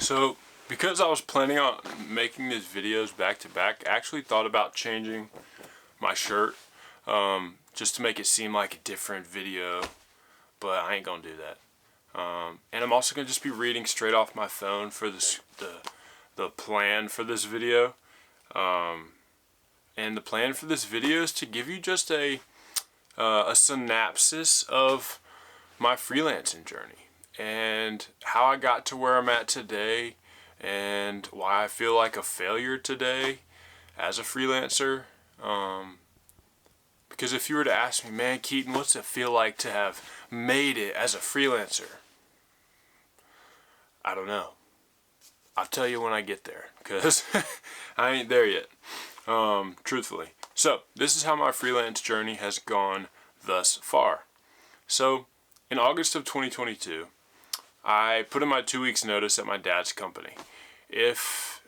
So, because I was planning on making these videos back to back, I actually thought about changing my shirt just to make it seem like a different video, but I ain't gonna do that. And I'm also gonna just be reading straight off my phone for the plan for this video. And the plan for this video is to give you just a synopsis of my freelancing journey and how I got to where I'm at today and why I feel like a failure today as a freelancer. Because if you were to ask me, man, Keaton, what's it feel like to have made it as a freelancer? I don't know. I'll tell you when I get there, because I ain't there yet, truthfully. So, this is how my freelance journey has gone thus far. So, in August of 2022, I put in my 2 weeks notice at my dad's company. If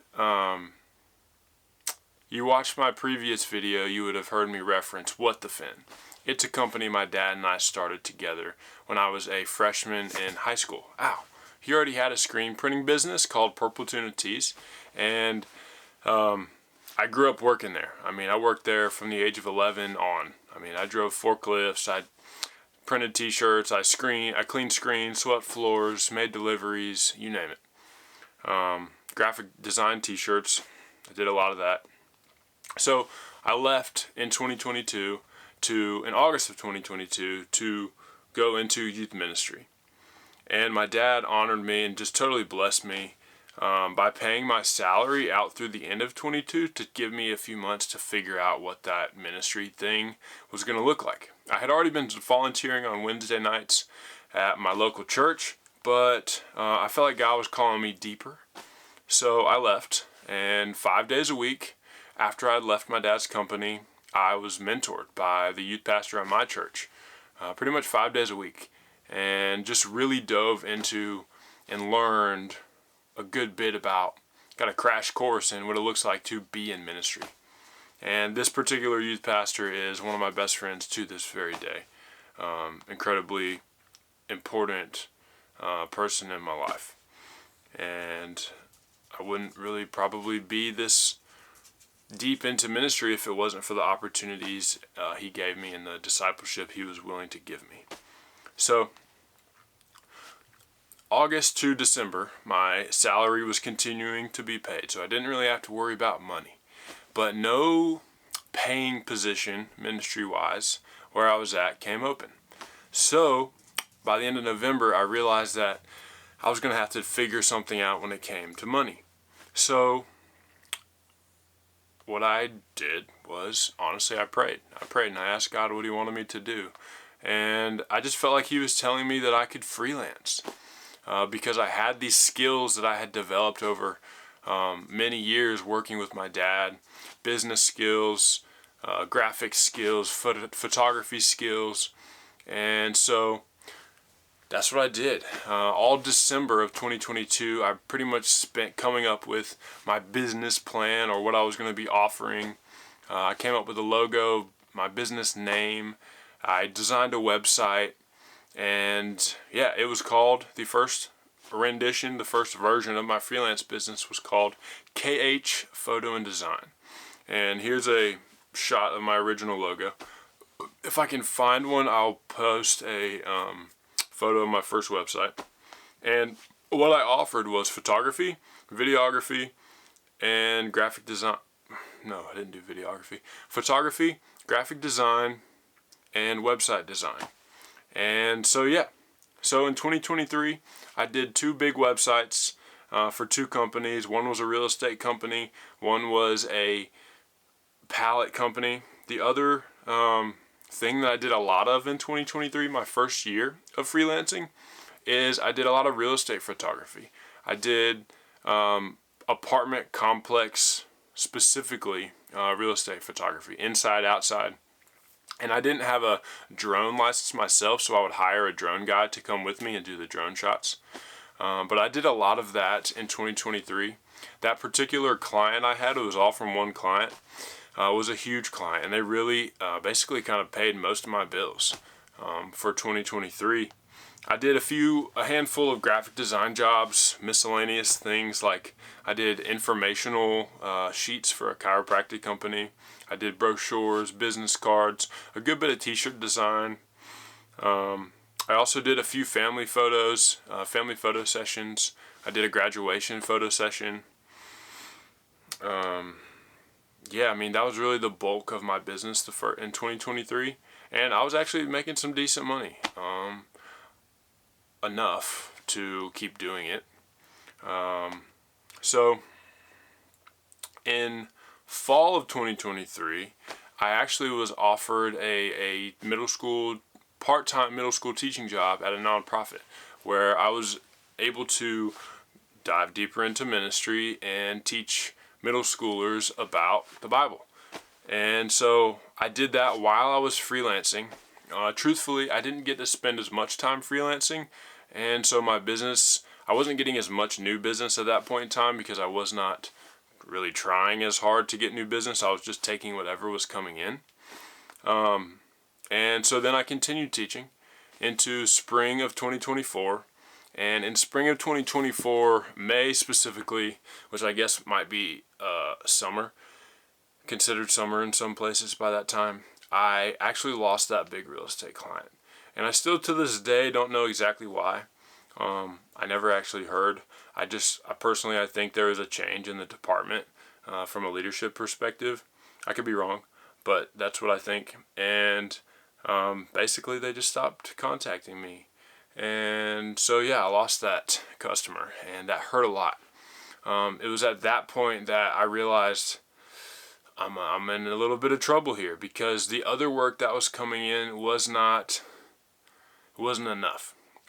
you watched my previous video, you would have heard me reference What the Fin. It's a company my dad and I started together when I was a freshman in high school. Ow! He already had a screen printing business called Purple Tuna Tees, and I grew up working there. I mean, I worked there from the age of 11 on. I mean, I drove forklifts, I printed t-shirts, I cleaned screens, swept floors, made deliveries, you name it. Graphic design t-shirts, I did a lot of that. So I left in 2022 in August of 2022 to go into youth ministry. And my dad honored me and just totally blessed me by paying my salary out through the end of 22 to give me a few months to figure out what that ministry thing was going to look like. I had already been volunteering on Wednesday nights at my local church, but I felt like God was calling me deeper. So I left, and 5 days a week after I left my dad's company, I was mentored by the youth pastor at my church, pretty much 5 days a week, and just really dove into and learned a good bit about, got a crash course in what it looks like to be in ministry. And this particular youth pastor is one of my best friends to this very day. Incredibly important person in my life. And I wouldn't really probably be this deep into ministry if it wasn't for the opportunities he gave me and the discipleship he was willing to give me. So, August to December, my salary was continuing to be paid, so I didn't really have to worry about money. But no paying position, ministry-wise, where I was at, came open. So, by the end of November, I realized that I was going to have to figure something out when it came to money. So, what I did was, honestly, I prayed. And I asked God what he wanted me to do. And I just felt like he was telling me that I could freelance. Because I had these skills that I had developed over many years working with my dad. Business skills, graphic skills, photography skills. And so that's what I did. All December of 2022, I pretty much spent coming up with my business plan or what I was going to be offering. I came up with a logo, my business name. I designed a website. And yeah, it was called, the first rendition, the first version of my freelance business was called KH Photo and Design. And here's a shot of my original logo. If I can find one, I'll post a photo of my first website. And what I offered was photography, videography, and graphic design. No, I didn't do videography. Photography, graphic design, and website design. And so yeah, so in 2023, I did 2 big websites for 2 companies. One was a real estate company, one was a pallet company. The other thing that I did a lot of in 2023, my first year of freelancing, is I did a lot of real estate photography. I did apartment complex, specifically real estate photography, inside, outside. And I didn't have a drone license myself, so I would hire a drone guy to come with me and do the drone shots. But I did a lot of that in 2023. That particular client I had, it was all from one client, was a huge client. And they really basically kind of paid most of my bills for 2023. I did a handful of graphic design jobs, miscellaneous things like I did informational sheets for a chiropractic company. I did brochures, business cards, a good bit of t-shirt design. I also did a few family photo sessions. I did a graduation photo session. Yeah, I mean, that was really the bulk of my business in 2023. And I was actually making some decent money. Enough to keep doing it. So in fall of 2023, I actually was offered a part-time middle school teaching job at a nonprofit where I was able to dive deeper into ministry and teach middle schoolers about the Bible. And so I did that while I was freelancing. Truthfully, I didn't get to spend as much time freelancing, and so my business, I wasn't getting as much new business at that point in time because I was not really trying as hard to get new business. I was just taking whatever was coming in. And so then I continued teaching into spring of 2024. And in spring of 2024, May specifically, which I guess might be summer, considered summer in some places by that time, I actually lost that big real estate client. And I still to this day don't know exactly why. I never actually heard. I personally, I think there is a change in the department from a leadership perspective. I could be wrong, but that's what I think. And basically they just stopped contacting me. And so yeah, I lost that customer, and that hurt a lot. It was at that point that I realized I'm in a little bit of trouble here, because the other work that was coming in wasn't enough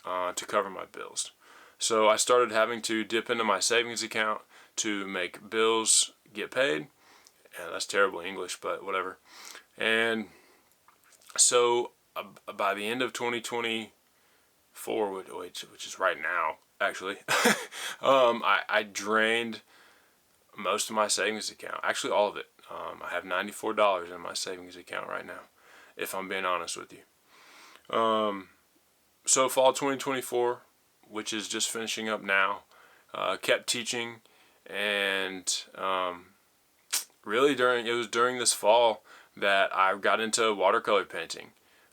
to cover my bills. So I started having to dip into my savings account to make bills get paid. Yeah, that's terrible English, but whatever. And so by the end of 2024, which is right now, actually, I drained most of my savings account. Actually, all of it. I have $94 in my savings account right now, if I'm being honest with you. So fall 2024, which is just finishing up now, kept teaching, and really it was during this fall that I got into watercolor painting.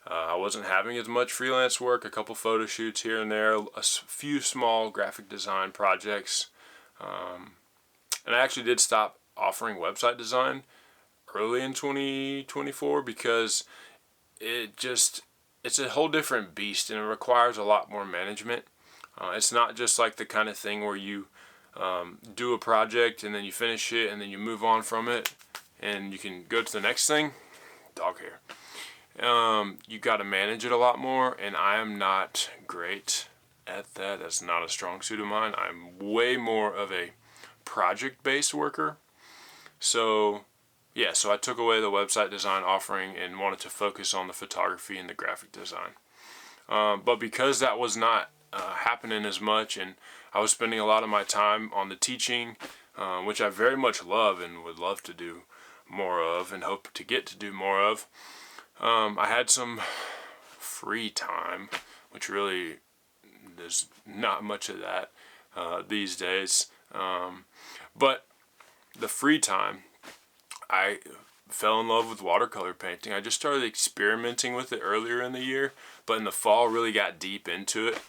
I wasn't having as much freelance work, a couple photo shoots here and there, a few small graphic design projects, and I actually did stop offering website design early in 2024 because it's a whole different beast, and it requires a lot more management. It's not just like the kind of thing where you do a project and then you finish it and then you move on from it and you can go to the next thing. Dog hair. You got to manage it a lot more, and I am not great at that. That's not a strong suit of mine. I'm way more of a project-based worker. So yeah, so I took away the website design offering and wanted to focus on the photography and the graphic design. But because that was not happening as much, and I was spending a lot of my time on the teaching, which I very much love and would love to do more of and hope to get to do more of, I had some free time, which really there's not much of that these days. But the free time, I fell in love with watercolor painting. I just started experimenting with it earlier in the year, but in the fall really got deep into it,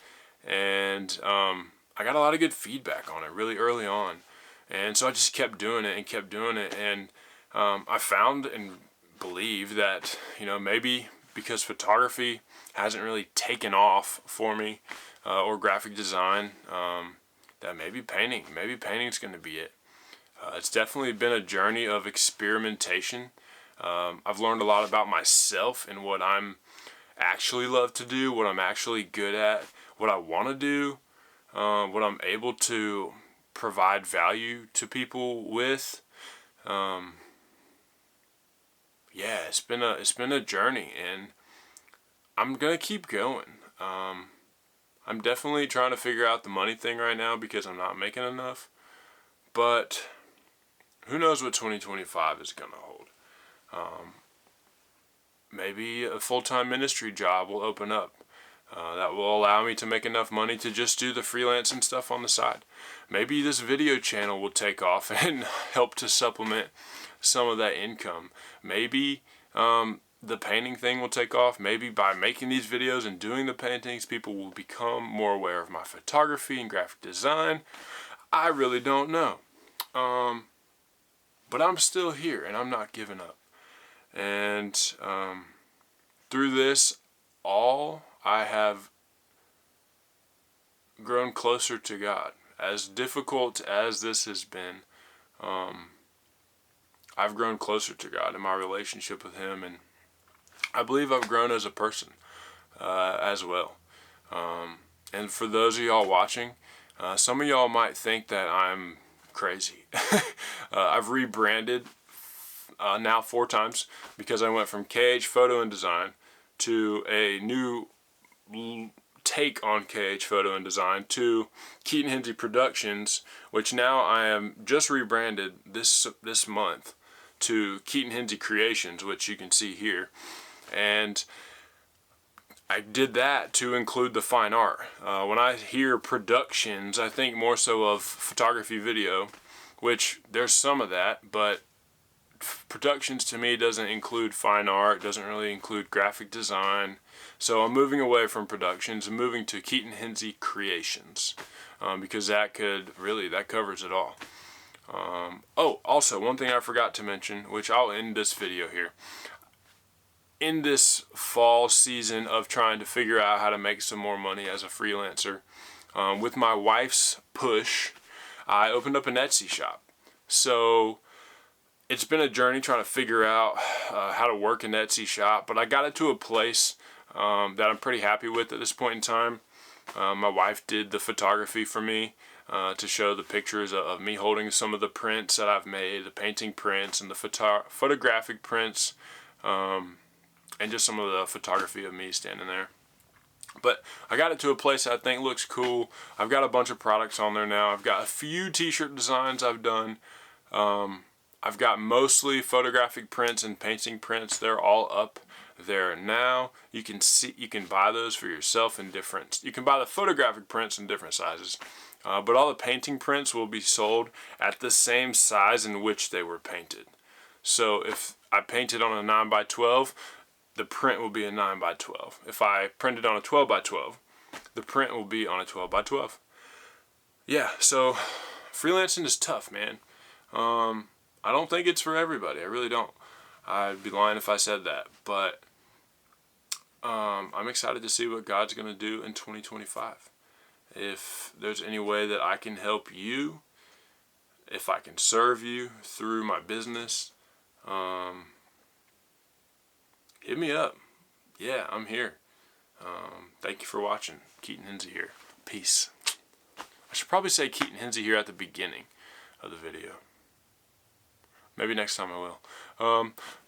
and I got a lot of good feedback on it really early on, and so I just kept doing it, and I found and believe that, maybe because photography hasn't really taken off for me, or graphic design, that maybe painting's going to be it. It's definitely been a journey of experimentation. I've learned a lot about myself and what I'm actually love to do, what I'm actually good at, what I want to do, what I'm able to provide value to people with. Yeah, it's been a journey, and I'm gonna keep going. I'm definitely trying to figure out the money thing right now because I'm not making enough, but who knows what 2025 is gonna hold. Maybe a full-time ministry job will open up. that will allow me to make enough money to just do the freelancing stuff on the side. Maybe this video channel will take off and help to supplement some of that income. Maybe the painting thing will take off. Maybe by making these videos and doing the paintings, people will become more aware of my photography and graphic design. I really don't know. But I'm still here and I'm not giving up. And through this, I have grown closer to God. As difficult as this has been, I've grown closer to God in my relationship with Him, and I believe I've grown as a person as well. And for those of y'all watching, some of y'all might think that I'm crazy. I've rebranded now 4 times because I went from KH Photo and Design to a new take on KH Photo and Design to Keaton Hinsey Productions, which now I am just rebranded this month to Keaton Hinsey Creations, which you can see here. And I did that to include the fine art. When I hear productions, I think more so of photography, video, which there's some of that, but productions to me doesn't include fine art, doesn't really include graphic design. So I'm moving away from productions and moving to Keaton Hinsey Creations, because that covers it all. Oh, also one thing I forgot to mention, which I'll end this video here. In this fall season of trying to figure out how to make some more money as a freelancer, with my wife's push, I opened up an Etsy shop. So it's been a journey trying to figure out how to work an Etsy shop, but I got it to a place that I'm pretty happy with at this point in time. My wife did the photography for me to show the pictures of me holding some of the prints that I've made, the painting prints and the photographic prints, and just some of the photography of me standing there. But I got it to a place that I think looks cool. I've got a bunch of products on there now. I've got a few t-shirt designs I've done. I've got mostly photographic prints and painting prints. They're all up there now. You can buy those for yourself in different. You can buy the photographic prints in different sizes. But all the painting prints will be sold at the same size in which they were painted. So if I painted on a 9x12, the print will be a 9x12. If I printed on a 12x12, the print will be on a 12x12. Yeah, so freelancing is tough, man. I don't think it's for everybody. I really don't. I'd be lying if I said that. But I'm excited to see what God's going to do in 2025. If there's any way that I can help you, if I can serve you through my business, hit me up. Yeah, I'm here. Thank you for watching. Keaton Hinsey here. Peace. I should probably say Keaton Hinsey here at the beginning of the video. Maybe next time I will.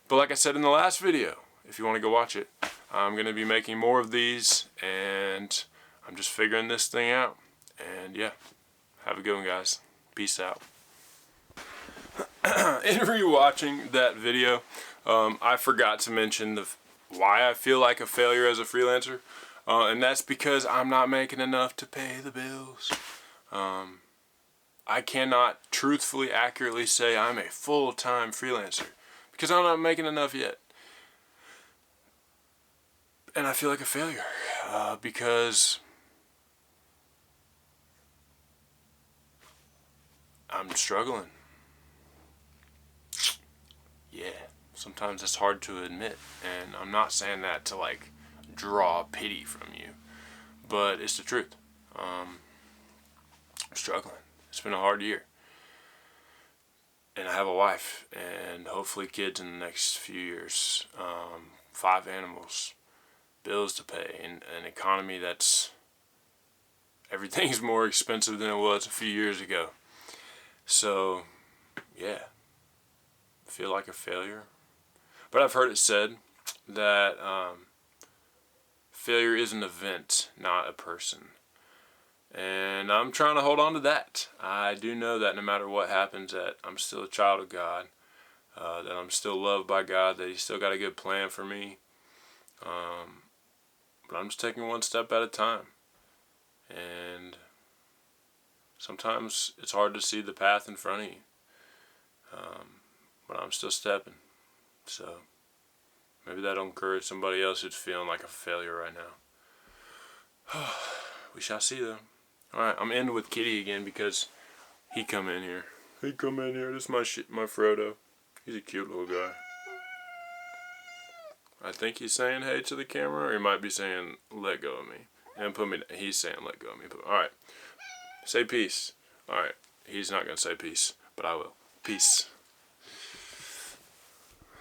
But like I said in the last video, if you want to go watch it, I'm going to be making more of these, and I'm just figuring this thing out. And yeah, have a good one, guys. Peace out. In rewatching that video, I forgot to mention why I feel like a failure as a freelancer, and that's because I'm not making enough to pay the bills. I cannot truthfully, accurately say I'm a full-time freelancer because I'm not making enough yet. And I feel like a failure because I'm struggling. Yeah, sometimes it's hard to admit, and I'm not saying that to like draw pity from you, but it's the truth. I'm struggling. It's been a hard year, and I have a wife and hopefully kids in the next few years, 5 animals, bills to pay, and an economy that's everything's more expensive than it was a few years ago. So yeah, I feel like a failure, but I've heard it said that failure is an event, not a person. And I'm trying to hold on to that. I do know that no matter what happens, that I'm still a child of God, that I'm still loved by God, that He's still got a good plan for me. But I'm just taking one step at a time. And sometimes it's hard to see the path in front of you. But I'm still stepping. So maybe that'll encourage somebody else who's feeling like a failure right now. We shall see though. Alright, I'm ending with Kitty again because he come in here. He come in here. This is my Frodo. He's a cute little guy. I think he's saying hey to the camera, or he might be saying let go of me. And he's saying let go of me. Alright. Say peace. Alright. He's not going to say peace, but I will. Peace.